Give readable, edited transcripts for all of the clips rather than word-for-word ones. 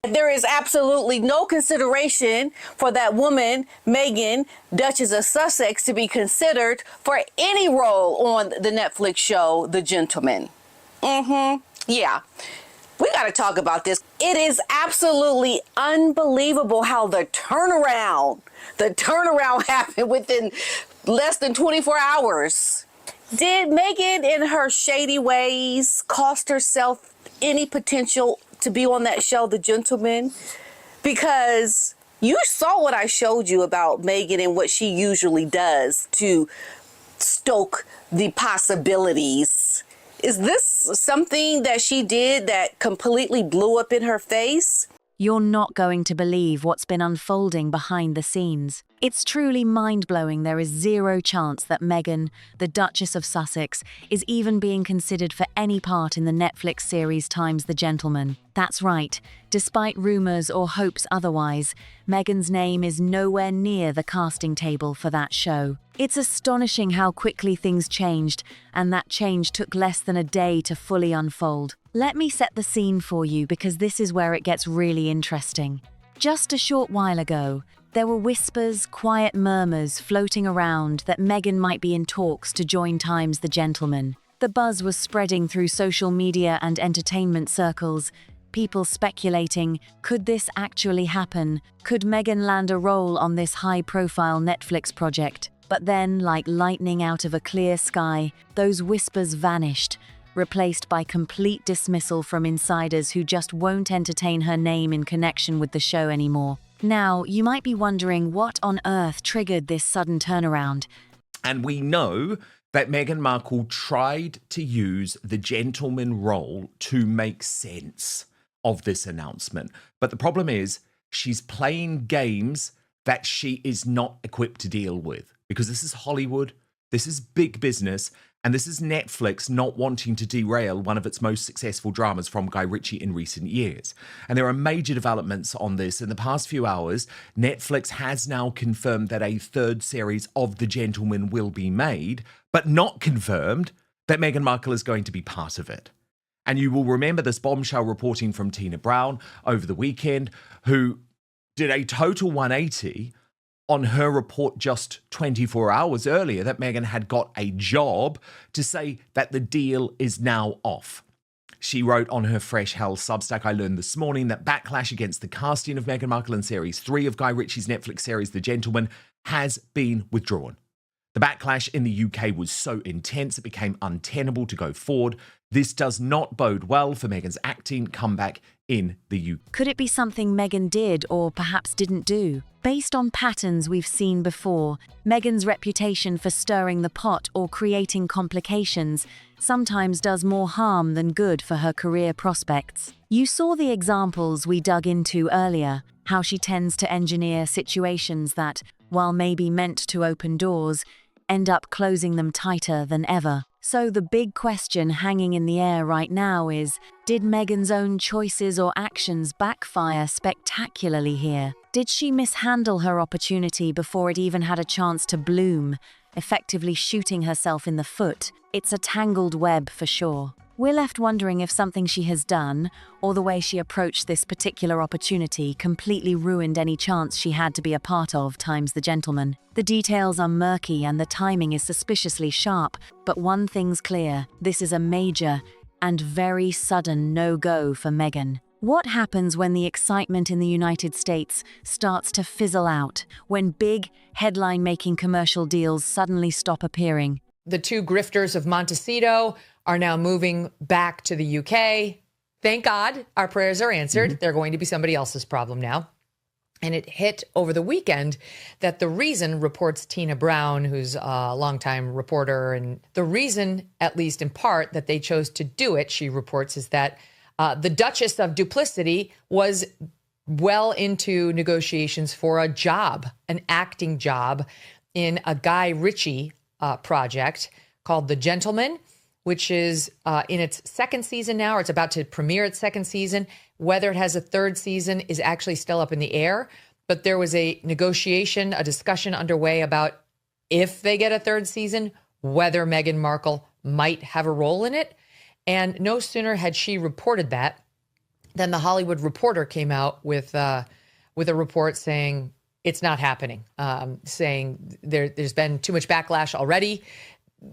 There is absolutely no consideration for that woman, Meghan, Duchess of Sussex, to be considered for any role on the Netflix show, The Gentleman. Yeah. We got to talk about this. It is absolutely unbelievable how the turnaround happened within less than 24 hours. Did Meghan, in her shady ways, cost herself any potential to be on that show, The Gentleman? Because you saw what I showed you about Meghan and what she usually does to stoke the possibilities. Is this something that she did that completely blew up in her face? You're not going to believe what's been unfolding behind the scenes. It's truly mind-blowing there is zero chance that Meghan, the Duchess of Sussex, is even being considered for any part in the Netflix series The Gentleman. That's right. Despite rumors or hopes otherwise, Meghan's name is nowhere near the casting table for that show. It's astonishing how quickly things changed, and that change took less than a day to fully unfold. Let me set the scene for you because this is where it gets really interesting. Just a short while ago, there were whispers, quiet murmurs floating around that Meghan might be in talks to join The Gentleman. The buzz was spreading through social media and entertainment circles, people speculating, could this actually happen? Could Meghan land a role on this high-profile Netflix project? But then, like lightning out of a clear sky, those whispers vanished, replaced by complete dismissal from insiders who just won't entertain her name in connection with the show anymore. Now, you might be wondering what on earth triggered this sudden turnaround. And we know that Meghan Markle tried to use the gentleman role to make sense of this announcement. But the problem is she's playing games that she is not equipped to deal with, because this is Hollywood, this is big business, and this is Netflix not wanting to derail one of its most successful dramas from Guy Ritchie in recent years. And there are major developments on this. In the past few hours, Netflix has now confirmed that a third series of The Gentleman will be made, but not confirmed that Meghan Markle is going to be part of it. And you will remember this bombshell reporting from Tina Brown over the weekend, who did a total 180 on her report just 24 hours earlier that Meghan had got a job, to say that the deal is now off. She wrote on her Fresh Hell Substack, I learned this morning that backlash against the casting of Meghan Markle in Series 3 of Guy Ritchie's Netflix series The Gentleman has been withdrawn. The backlash in the UK was so intense it became untenable to go forward. This does not bode well for Meghan's acting comeback in the UK. Could it be something Meghan did or perhaps didn't do? Based on patterns we've seen before, Meghan's reputation for stirring the pot or creating complications sometimes does more harm than good for her career prospects. You saw the examples we dug into earlier, how she tends to engineer situations that, while maybe meant to open doors, end up closing them tighter than ever. So the big question hanging in the air right now is, did Meghan's own choices or actions backfire spectacularly here? Did she mishandle her opportunity before it even had a chance to bloom, effectively shooting herself in the foot? It's a tangled web for sure. We're left wondering if something she has done, or the way she approached this particular opportunity, completely ruined any chance she had to be a part of The Gentleman. The details are murky and the timing is suspiciously sharp, but one thing's clear, this is a major and very sudden no-go for Meghan. What happens when the excitement in the United States starts to fizzle out, when big, headline-making commercial deals suddenly stop appearing? The two grifters of Montecito are now moving back to the UK. Thank God our prayers are answered. They're going to be somebody else's problem now. And it hit over the weekend that the reason, reports Tina Brown, who's a longtime reporter, and the reason, at least in part, that they chose to do it, she reports, is that the Duchess of Duplicity was well into negotiations for a job, an acting job in a Guy Ritchie project called The Gentleman, which is in its second season now, or it's about to premiere its second season. Whether it has a third season is actually still up in the air. But there was a negotiation, a discussion underway about if they get a third season, whether Meghan Markle might have a role in it. And no sooner had she reported that Then the Hollywood Reporter came out with a report saying it's not happening, saying there's been too much backlash already.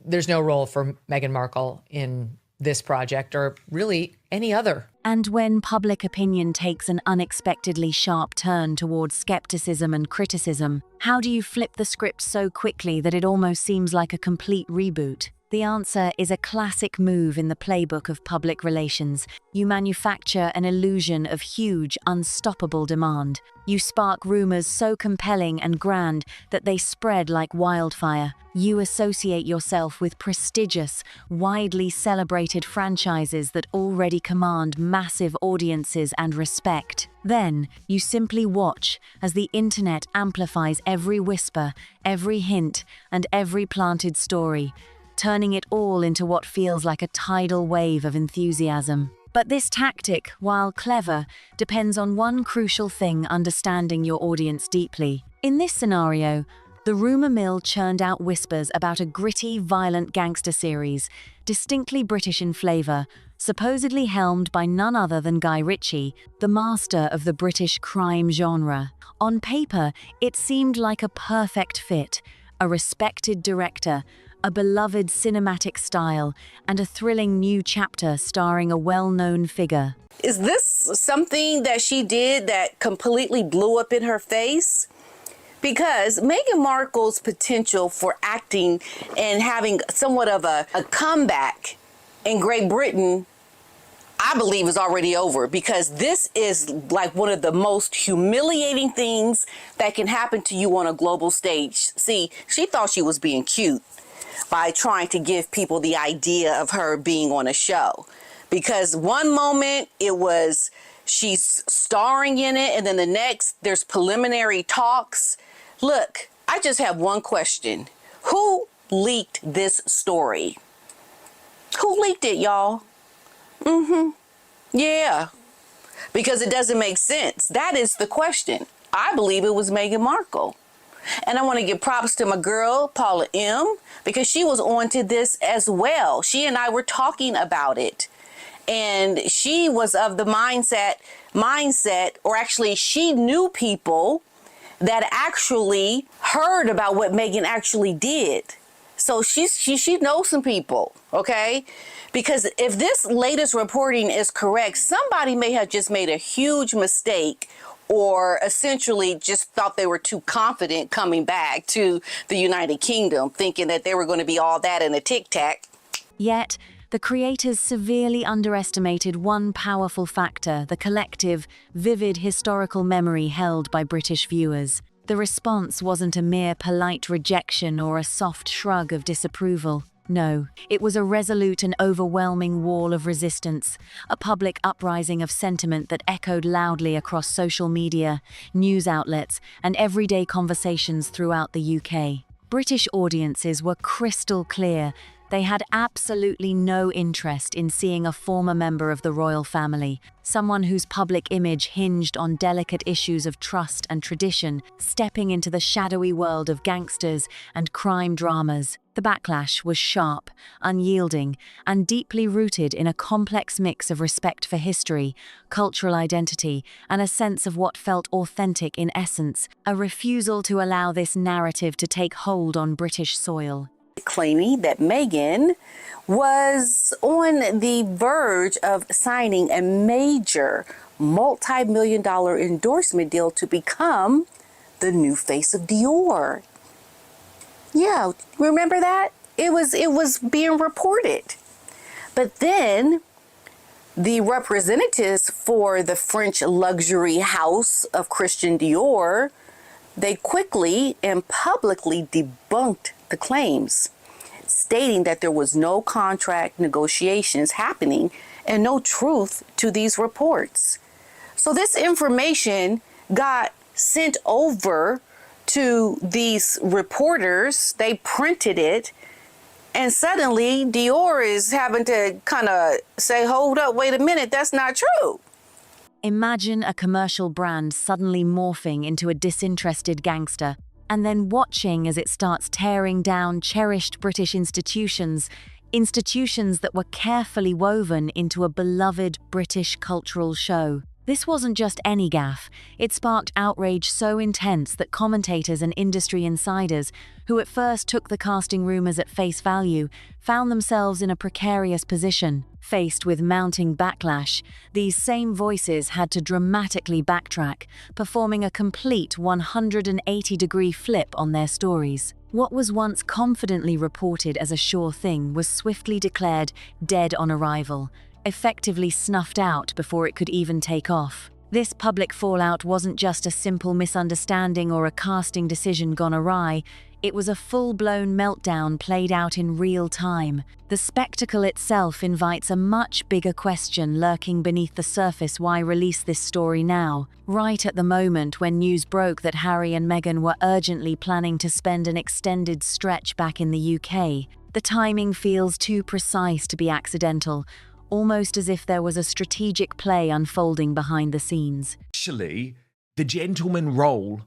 There's no role for Meghan Markle in this project or really any other. And when public opinion takes an unexpectedly sharp turn towards skepticism and criticism, how do you flip the script so quickly that it almost seems like a complete reboot? The answer is a classic move in the playbook of public relations. You manufacture an illusion of huge, unstoppable demand. You spark rumors so compelling and grand that they spread like wildfire. You associate yourself with prestigious, widely celebrated franchises that already command massive audiences and respect. Then, you simply watch as the internet amplifies every whisper, every hint, and every planted story, turning it all into what feels like a tidal wave of enthusiasm. But this tactic, while clever, depends on one crucial thing: understanding your audience deeply. In this scenario, the rumor mill churned out whispers about a gritty, violent gangster series, distinctly British in flavor, supposedly helmed by none other than Guy Ritchie, the master of the British crime genre. On paper, it seemed like a perfect fit: a respected director, a beloved cinematic style, and a thrilling new chapter starring a well-known figure. Is this something that she did that completely blew up in her face? Because Meghan Markle's potential for acting and having somewhat of a comeback in Great Britain, I believe, is already over, because this is like one of the most humiliating things that can happen to you on a global stage. See, she thought she was being cute by trying to give people the idea of her being on a show. Because one moment it was she's starring in it, and then the next there's preliminary talks. Look, I just have one question. Who leaked this story? Who leaked it, y'all? Yeah, because it doesn't make sense. That is the question. I believe it was Meghan Markle. And I want to give props to my girl, Paula M., because she was on to this as well. She and I were talking about it. And she was of the mindset, or actually she knew people that actually heard about what Meghan actually did. So she knows some people, okay? Because if this latest reporting is correct, somebody may have just made a huge mistake, or essentially just thought they were too confident coming back to the United Kingdom, thinking that they were going to be all that in a tic-tac. Yet, the creators severely underestimated one powerful factor: the collective, vivid historical memory held by British viewers. The response wasn't a mere polite rejection or a soft shrug of disapproval. No, it was a resolute and overwhelming wall of resistance, a public uprising of sentiment that echoed loudly across social media, news outlets, and everyday conversations throughout the UK. British audiences were crystal clear. They had absolutely no interest in seeing a former member of the royal family, someone whose public image hinged on delicate issues of trust and tradition, stepping into the shadowy world of gangsters and crime dramas. The backlash was sharp, unyielding, and deeply rooted in a complex mix of respect for history, cultural identity, and a sense of what felt authentic in essence: a refusal to allow this narrative to take hold on British soil. Claiming that Meghan was on the verge of signing a major multi-million-dollar endorsement deal to become the new face of Dior. Yeah, remember that? It was being reported. But then the representatives for the French luxury house of Christian Dior, they quickly and publicly debunked the claims, stating that there was no contract negotiations happening and no truth to these reports. So this information got sent over to these reporters. They printed it, and suddenly Dior is having to kind of say, hold up, wait a minute, that's not true. Imagine a commercial brand suddenly morphing into a disinterested gangster, and then watching as it starts tearing down cherished British institutions, institutions that were carefully woven into a beloved British cultural show. This wasn't just any gaffe, it sparked outrage so intense that commentators and industry insiders, who at first took the casting rumours at face value, found themselves in a precarious position. Faced with mounting backlash, these same voices had to dramatically backtrack, performing a complete 180-degree flip on their stories. What was once confidently reported as a sure thing was swiftly declared dead on arrival, effectively snuffed out before it could even take off. This public fallout wasn't just a simple misunderstanding or a casting decision gone awry, it was a full-blown meltdown played out in real time. The spectacle itself invites a much bigger question lurking beneath the surface: why release this story now, right at the moment when news broke that Harry and Meghan were urgently planning to spend an extended stretch back in the UK? The timing feels too precise to be accidental, almost as if there was a strategic play unfolding behind the scenes. Actually, the gentleman role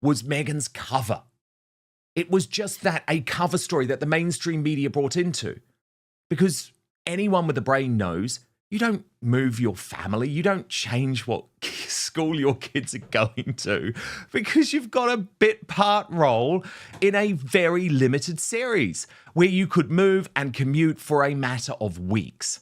was Meghan's cover. It was just that, a cover story that the mainstream media brought into. Because anyone with a brain knows you don't move your family, you don't change what school your kids are going to because you've got a bit part role in a very limited series where you could move and commute for a matter of weeks.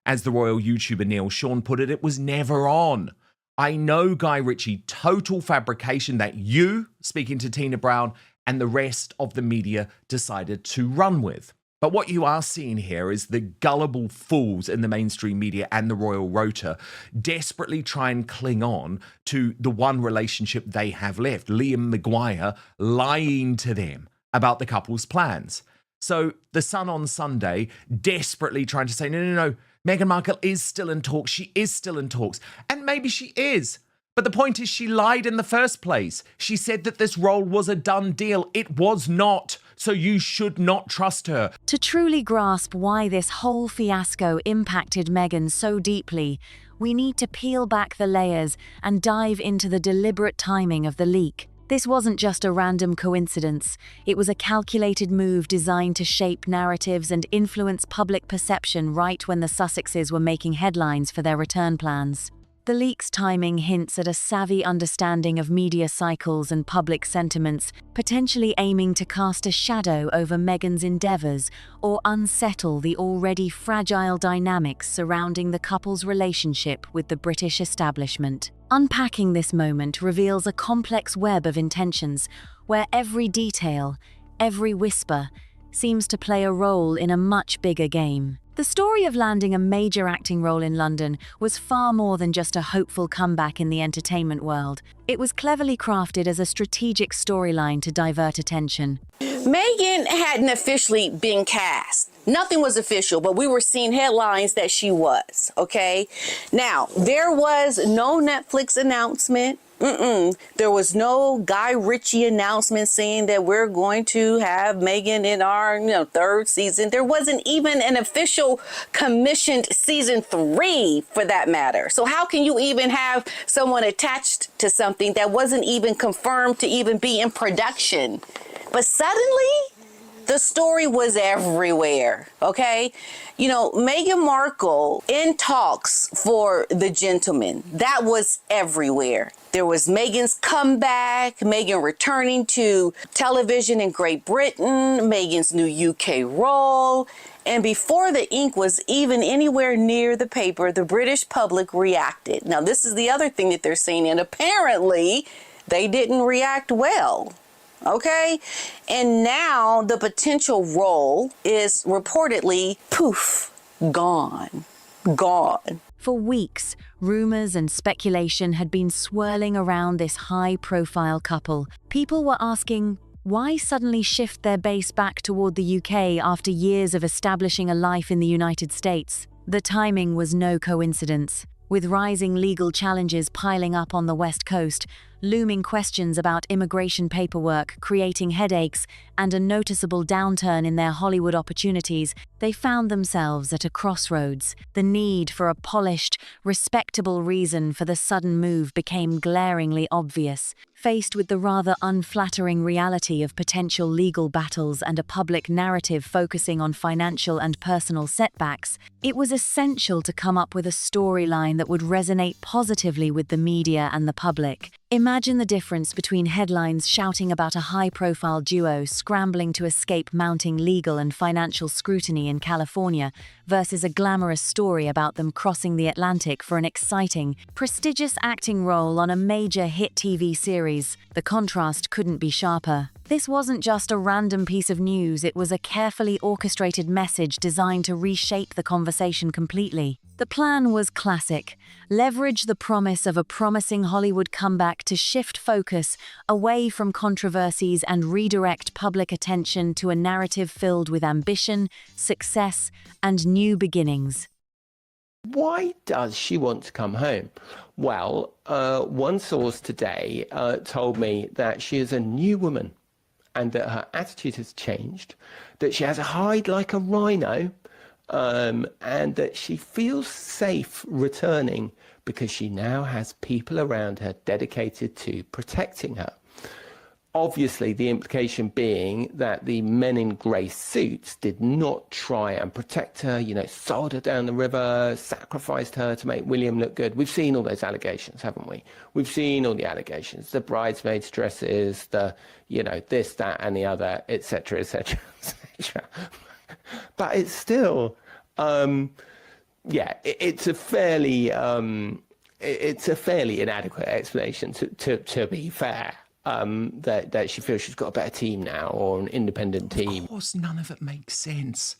As the royal YouTuber Neil Sean put it, it was never on. I know, Guy Ritchie, total fabrication that you, speaking to Tina Brown, and the rest of the media decided to run with. But what you are seeing here is the gullible fools in the mainstream media and the royal rota desperately try and cling on to the one relationship they have left, Liam Maguire lying to them about the couple's plans. So the Sun on Sunday desperately trying to say, no, Meghan Markle is still in talks. She is still in talks. And maybe she is. But the point is, she lied in the first place. She said that this role was a done deal. It was not. So you should not trust her. To truly grasp why this whole fiasco impacted Meghan so deeply, we need to peel back the layers and dive into the deliberate timing of the leak. This wasn't just a random coincidence. It was a calculated move designed to shape narratives and influence public perception right when the Sussexes were making headlines for their return plans. The leak's timing hints at a savvy understanding of media cycles and public sentiments, potentially aiming to cast a shadow over Meghan's endeavours or unsettle the already fragile dynamics surrounding the couple's relationship with the British establishment. Unpacking this moment reveals a complex web of intentions, where every detail, every whisper, seems to play a role in a much bigger game. The story of landing a major acting role in London was far more than just a hopeful comeback in the entertainment world. It was cleverly crafted as a strategic storyline to divert attention. Meghan hadn't officially been cast. Nothing was official, but we were seeing headlines that she was, okay? Now, there was no Netflix announcement. There was no Guy Ritchie announcement saying that we're going to have Meghan in our third season. There wasn't even an official commissioned season 3 for that matter. So how can you even have someone attached to something that wasn't even confirmed to even be in production? But suddenly, the story was everywhere, okay? Meghan Markle in talks for the gentleman. That was everywhere. There was Meghan's comeback, Meghan returning to television in Great Britain, Meghan's new UK role. And before the ink was even anywhere near the paper, the British public reacted. Now, this is the other thing that they're saying, and apparently they didn't react well. Okay? And now the potential role is reportedly, poof, gone. For weeks, rumors and speculation had been swirling around this high-profile couple. People were asking, why suddenly shift their base back toward the UK after years of establishing a life in the United States? The timing was no coincidence. With rising legal challenges piling up on the West Coast, looming questions about immigration paperwork, creating headaches, and a noticeable downturn in their Hollywood opportunities, they found themselves at a crossroads. The need for a polished, respectable reason for the sudden move became glaringly obvious. Faced with the rather unflattering reality of potential legal battles and a public narrative focusing on financial and personal setbacks, it was essential to come up with a storyline that would resonate positively with the media and the public. Imagine the difference between headlines shouting about a high-profile duo scrambling to escape mounting legal and financial scrutiny in California versus a glamorous story about them crossing the Atlantic for an exciting, prestigious acting role on a major hit TV series. The contrast couldn't be sharper. This wasn't just a random piece of news, it was a carefully orchestrated message designed to reshape the conversation completely. The plan was classic: leverage the promise of a promising Hollywood comeback to shift focus away from controversies and redirect public attention to a narrative filled with ambition, success, and new beginnings. Why does she want to come home? Well, one source today told me that she is a new woman and that her attitude has changed, that she has a hide like a rhino, and that she feels safe returning because she now has people around her dedicated to protecting her. Obviously, the implication being that the men in grey suits did not try and protect her, sold her down the river, sacrificed her to make William look good. We've seen all those allegations, haven't we? We've seen all the allegations, the bridesmaids' dresses, the, this, that, and the other, etc., etc., etc. But it's still, it's a fairly inadequate explanation, to be fair. That she feels she's got a better team now, or an independent team. Of course, none of it makes sense.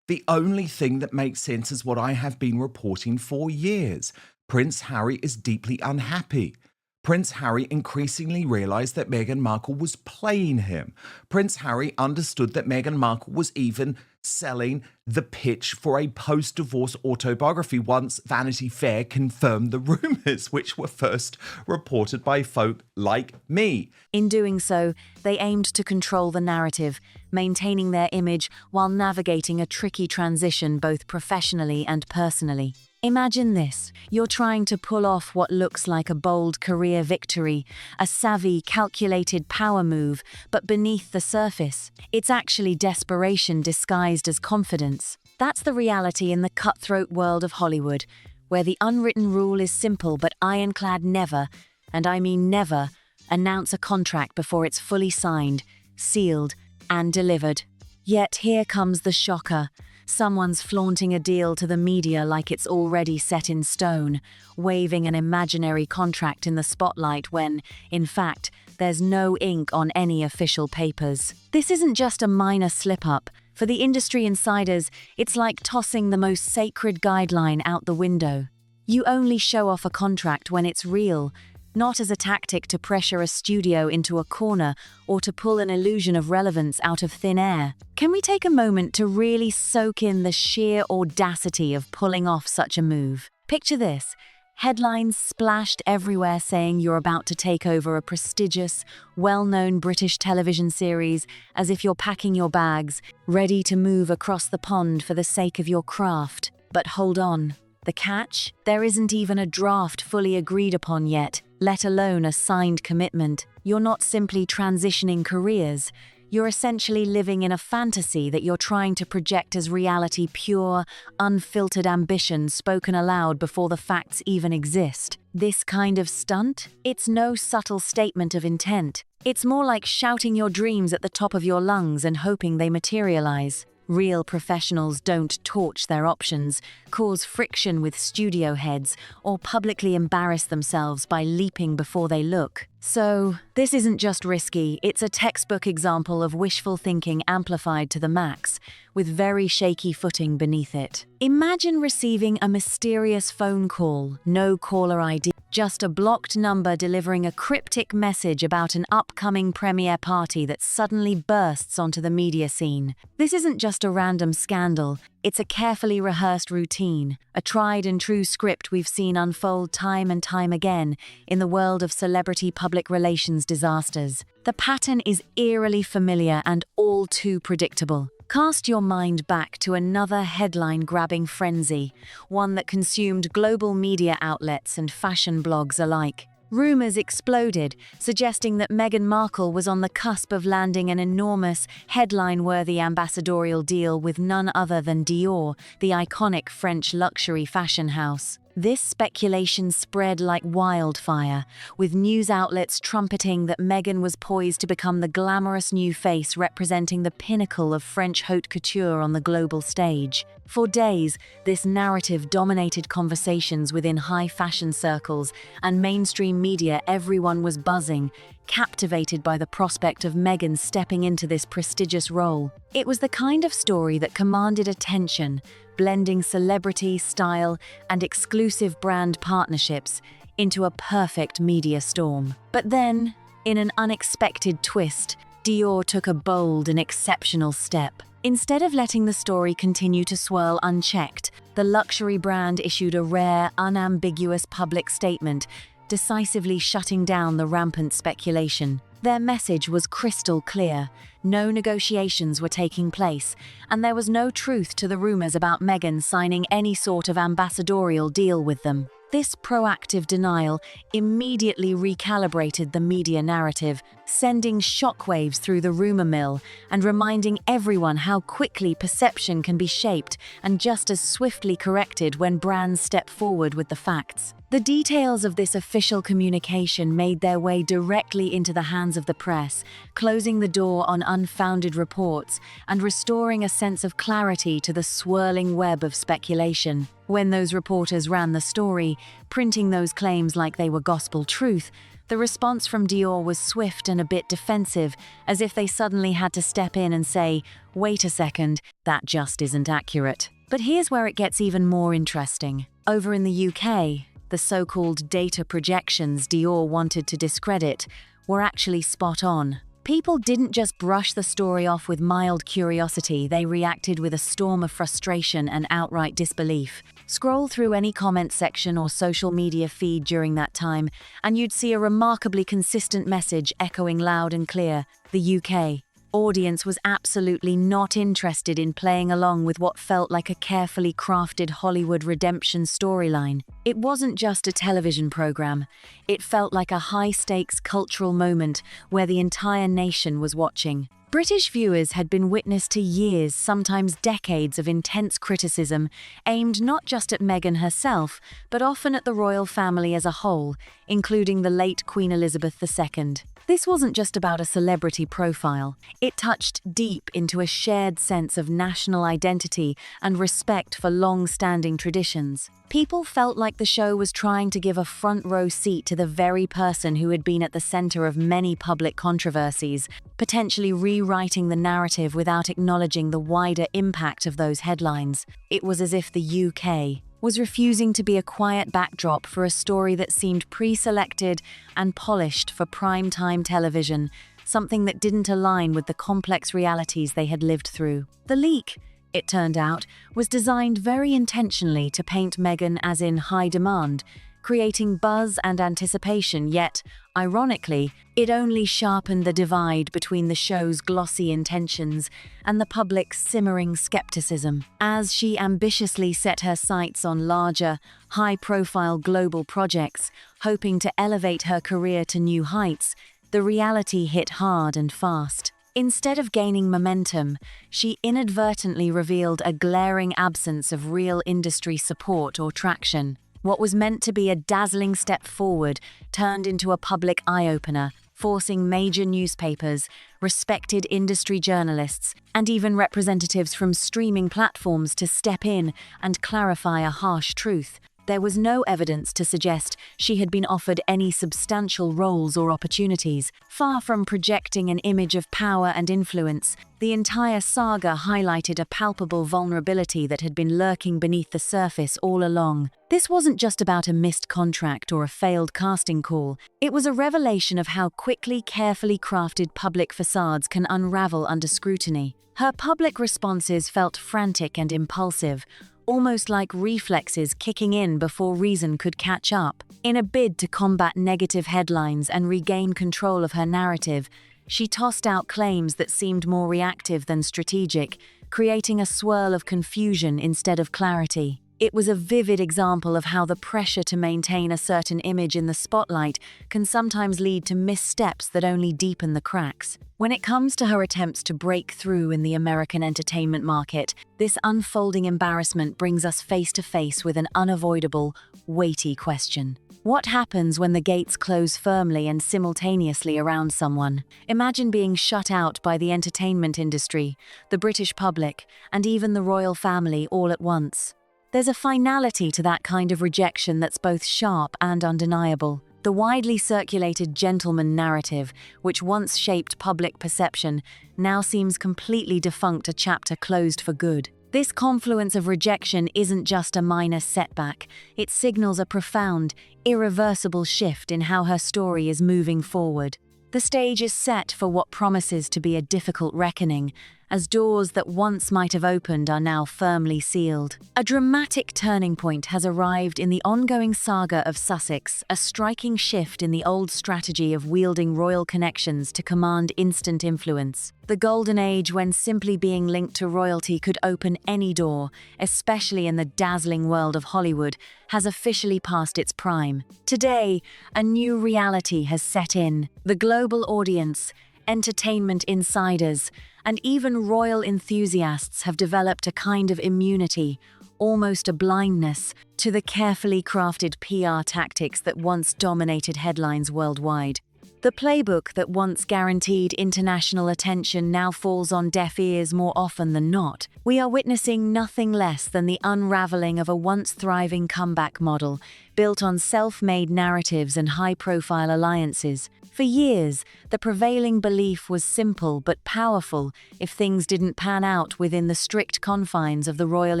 The only thing that makes sense is what I have been reporting for years. Prince Harry is deeply unhappy. Prince Harry increasingly realised that Meghan Markle was playing him. Prince Harry understood that Meghan Markle was even selling the pitch for a post-divorce autobiography once Vanity Fair confirmed the rumours, which were first reported by folk like me. In doing so, they aimed to control the narrative, maintaining their image while navigating a tricky transition both professionally and personally. Imagine this: you're trying to pull off what looks like a bold career victory, a savvy, calculated power move, but beneath the surface, it's actually desperation disguised as confidence. That's the reality in the cutthroat world of Hollywood, where the unwritten rule is simple but ironclad: never, and I mean never, announce a contract before it's fully signed, sealed, and delivered. Yet here comes the shocker. Someone's flaunting a deal to the media like it's already set in stone, waving an imaginary contract in the spotlight when, in fact, there's no ink on any official papers. This isn't just a minor slip-up. For the industry insiders, it's like tossing the most sacred guideline out the window. You only show off a contract when it's real, not as a tactic to pressure a studio into a corner or to pull an illusion of relevance out of thin air. Can we take a moment to really soak in the sheer audacity of pulling off such a move? Picture this: headlines splashed everywhere saying you're about to take over a prestigious, well-known British television series, as if you're packing your bags, ready to move across the pond for the sake of your craft. But hold on. The catch? There isn't even a draft fully agreed upon yet, let alone a signed commitment. You're not simply transitioning careers. You're essentially living in a fantasy that you're trying to project as reality, pure, unfiltered ambition spoken aloud before the facts even exist. This kind of stunt? It's no subtle statement of intent. It's more like shouting your dreams at the top of your lungs and hoping they materialize. Real professionals don't torch their options, cause friction with studio heads, or publicly embarrass themselves by leaping before they look. So, this isn't just risky, it's a textbook example of wishful thinking amplified to the max, with very shaky footing beneath it. Imagine receiving a mysterious phone call, no caller ID. just a blocked number delivering a cryptic message about an upcoming premiere party that suddenly bursts onto the media scene. This isn't just a random scandal, it's a carefully rehearsed routine, a tried and true script we've seen unfold time and time again in the world of celebrity public relations disasters. The pattern is eerily familiar and all too predictable. Cast your mind back to another headline-grabbing frenzy, one that consumed global media outlets and fashion blogs alike. Rumors exploded, suggesting that Meghan Markle was on the cusp of landing an enormous, headline-worthy ambassadorial deal with none other than Dior, the iconic French luxury fashion house. This speculation spread like wildfire, with news outlets trumpeting that Meghan was poised to become the glamorous new face representing the pinnacle of French haute couture on the global stage. For days, this narrative dominated conversations within high fashion circles and mainstream media. Everyone was buzzing, captivated by the prospect of Meghan stepping into this prestigious role. It was the kind of story that commanded attention, blending celebrity, style, and exclusive brand partnerships into a perfect media storm. But then, in an unexpected twist, Dior took a bold and exceptional step. Instead of letting the story continue to swirl unchecked, the luxury brand issued a rare, unambiguous public statement, decisively shutting down the rampant speculation. Their message was crystal clear. No negotiations were taking place, and there was no truth to the rumors about Meghan signing any sort of ambassadorial deal with them. This proactive denial immediately recalibrated the media narrative, sending shockwaves through the rumor mill and reminding everyone how quickly perception can be shaped and just as swiftly corrected when brands step forward with the facts. The details of this official communication made their way directly into the hands of the press, closing the door on unfounded reports and restoring a sense of clarity to the swirling web of speculation. When those reporters ran the story, printing those claims like they were gospel truth, the response from Dior was swift and a bit defensive, as if they suddenly had to step in and say, "Wait a second, that just isn't accurate." But here's where it gets even more interesting. Over in the UK, the so-called data projections Dior wanted to discredit were actually spot on. People didn't just brush the story off with mild curiosity, they reacted with a storm of frustration and outright disbelief. Scroll through any comment section or social media feed during that time, and you'd see a remarkably consistent message echoing loud and clear: the UK audience was absolutely not interested in playing along with what felt like a carefully crafted Hollywood redemption storyline. It wasn't just a television program. It felt like a high-stakes cultural moment where the entire nation was watching. British viewers had been witness to years, sometimes decades, of intense criticism aimed not just at Meghan herself, but often at the royal family as a whole, including the late Queen Elizabeth II. This wasn't just about a celebrity profile. It touched deep into a shared sense of national identity and respect for long-standing traditions. People felt like the show was trying to give a front-row seat to the very person who had been at the center of many public controversies, potentially rewriting the narrative without acknowledging the wider impact of those headlines. It was as if the UK was refusing to be a quiet backdrop for a story that seemed pre-selected and polished for prime-time television, something that didn't align with the complex realities they had lived through. The leak, it turned out, was designed very intentionally to paint Meghan as in high demand, creating buzz and anticipation, yet, ironically, it only sharpened the divide between the show's glossy intentions and the public's simmering skepticism. As she ambitiously set her sights on larger, high-profile global projects, hoping to elevate her career to new heights, the reality hit hard and fast. Instead of gaining momentum, she inadvertently revealed a glaring absence of real industry support or traction. What was meant to be a dazzling step forward turned into a public eye-opener, forcing major newspapers, respected industry journalists, and even representatives from streaming platforms to step in and clarify a harsh truth. there was no evidence to suggest she had been offered any substantial roles or opportunities. Far from projecting an image of power and influence, the entire saga highlighted a palpable vulnerability that had been lurking beneath the surface all along. This wasn't just about a missed contract or a failed casting call. It was a revelation of how quickly carefully crafted public facades can unravel under scrutiny. Her public responses felt frantic and impulsive, almost like reflexes kicking in before reason could catch up. In a bid to combat negative headlines and regain control of her narrative, she tossed out claims that seemed more reactive than strategic, creating a swirl of confusion instead of clarity. It was a vivid example of how the pressure to maintain a certain image in the spotlight can sometimes lead to missteps that only deepen the cracks. When it comes to her attempts to break through in the American entertainment market, this unfolding embarrassment brings us face to face with an unavoidable, weighty question. What happens when the gates close firmly and simultaneously around someone? Imagine being shut out by the entertainment industry, the British public, and even the royal family all at once. There's a finality to that kind of rejection that's both sharp and undeniable. The widely circulated gentleman narrative, which once shaped public perception, now seems completely defunct, a chapter closed for good. This confluence of rejection isn't just a minor setback, it signals a profound, irreversible shift in how her story is moving forward. The stage is set for what promises to be a difficult reckoning, as doors that once might have opened are now firmly sealed. A dramatic turning point has arrived in the ongoing saga of Sussex, a striking shift in the old strategy of wielding royal connections to command instant influence. The golden age when simply being linked to royalty could open any door, especially in the dazzling world of Hollywood, has officially passed its prime. Today, a new reality has set in. The global audience, entertainment insiders, and even royal enthusiasts have developed a kind of immunity, almost a blindness, to the carefully crafted PR tactics that once dominated headlines worldwide. The playbook that once guaranteed international attention now falls on deaf ears more often than not. We are witnessing nothing less than the unraveling of a once thriving comeback model, built on self-made narratives and high-profile alliances. For years, the prevailing belief was simple but powerful: if things didn't pan out within the strict confines of the royal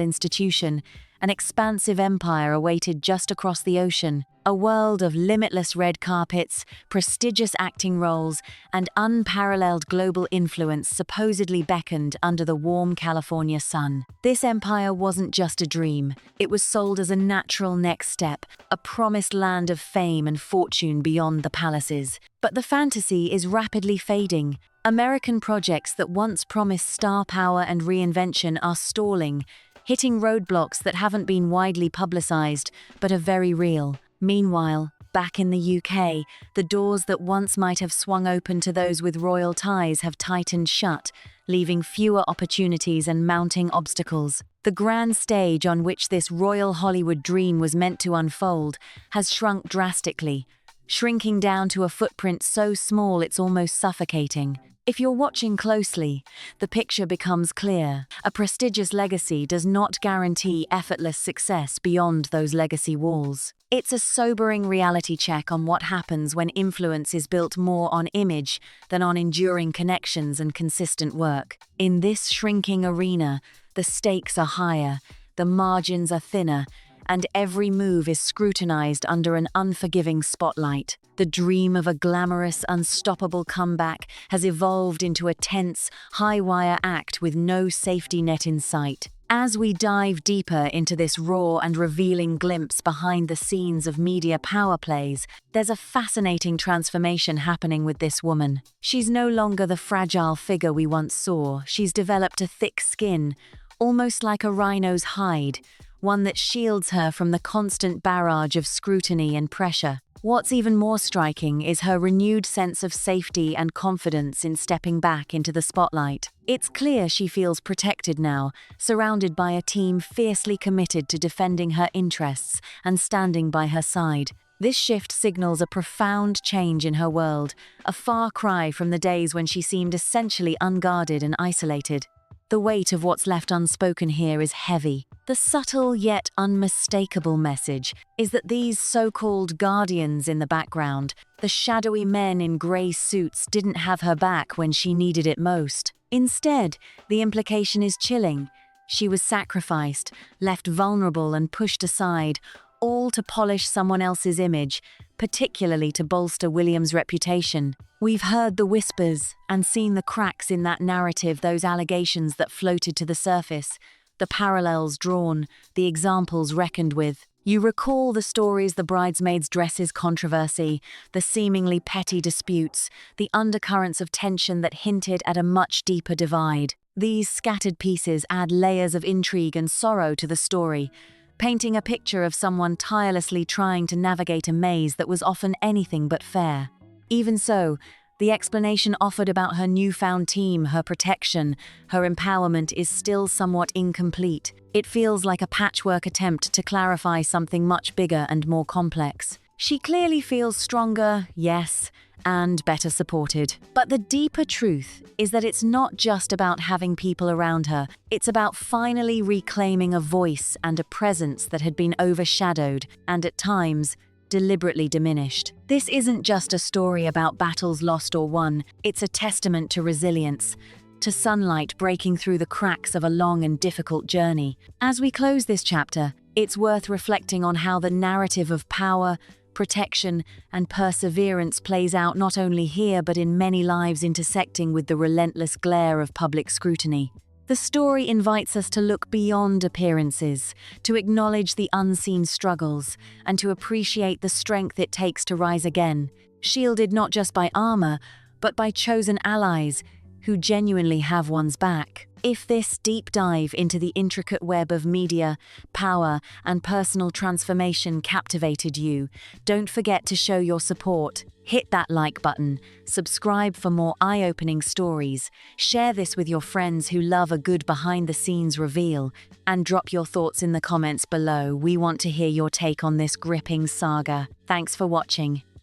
institution, an expansive empire awaited just across the ocean. A world of limitless red carpets, prestigious acting roles, and unparalleled global influence supposedly beckoned under the warm California sun. This empire wasn't just a dream. It was sold as a natural next step, a promised land of fame and fortune beyond the palaces. But the fantasy is rapidly fading. American projects that once promised star power and reinvention are stalling, hitting roadblocks that haven't been widely publicized, but are very real. Meanwhile, back in the UK, the doors that once might have swung open to those with royal ties have tightened shut, leaving fewer opportunities and mounting obstacles. The grand stage on which this royal Hollywood dream was meant to unfold has shrunk drastically, shrinking down to a footprint so small it's almost suffocating. If you're watching closely, the picture becomes clear. A prestigious legacy does not guarantee effortless success beyond those legacy walls. It's a sobering reality check on what happens when influence is built more on image than on enduring connections and consistent work. In this shrinking arena, the stakes are higher, the margins are thinner, and every move is scrutinized under an unforgiving spotlight. The dream of a glamorous, unstoppable comeback has evolved into a tense, high-wire act with no safety net in sight. As we dive deeper into this raw and revealing glimpse behind the scenes of media power plays, there's a fascinating transformation happening with this woman. She's no longer the fragile figure we once saw. She's developed a thick skin, almost like a rhino's hide, one that shields her from the constant barrage of scrutiny and pressure. What's even more striking is her renewed sense of safety and confidence in stepping back into the spotlight. It's clear she feels protected now, surrounded by a team fiercely committed to defending her interests and standing by her side. This shift signals a profound change in her world, a far cry from the days when she seemed essentially unguarded and isolated. The weight of what's left unspoken here is heavy. The subtle yet unmistakable message is that these so-called guardians in the background, the shadowy men in grey suits, didn't have her back when she needed it most. Instead, the implication is chilling. She was sacrificed, left vulnerable and pushed aside, all to polish someone else's image, particularly to bolster William's reputation. We've heard the whispers and seen the cracks in that narrative, those allegations that floated to the surface, the parallels drawn, the examples reckoned with. You recall the stories, the bridesmaids' dresses controversy, the seemingly petty disputes, the undercurrents of tension that hinted at a much deeper divide. These scattered pieces add layers of intrigue and sorrow to the story, painting a picture of someone tirelessly trying to navigate a maze that was often anything but fair. Even so, the explanation offered about her newfound team, her protection, her empowerment is still somewhat incomplete. It feels like a patchwork attempt to clarify something much bigger and more complex. She clearly feels stronger, yes, and better supported. But the deeper truth is that it's not just about having people around her, it's about finally reclaiming a voice and a presence that had been overshadowed and at times deliberately diminished. This isn't just a story about battles lost or won, it's a testament to resilience, to sunlight breaking through the cracks of a long and difficult journey. As we close this chapter, it's worth reflecting on how the narrative of power, protection, and perseverance plays out not only here but in many lives intersecting with the relentless glare of public scrutiny. The story invites us to look beyond appearances, to acknowledge the unseen struggles, and to appreciate the strength it takes to rise again, shielded not just by armor, but by chosen allies who genuinely have one's back. If this deep dive into the intricate web of media, power, and personal transformation captivated you, don't forget to show your support. Hit that like button, subscribe for more eye-opening stories, share this with your friends who love a good behind-the-scenes reveal, and drop your thoughts in the comments below. We want to hear your take on this gripping saga. Thanks for watching.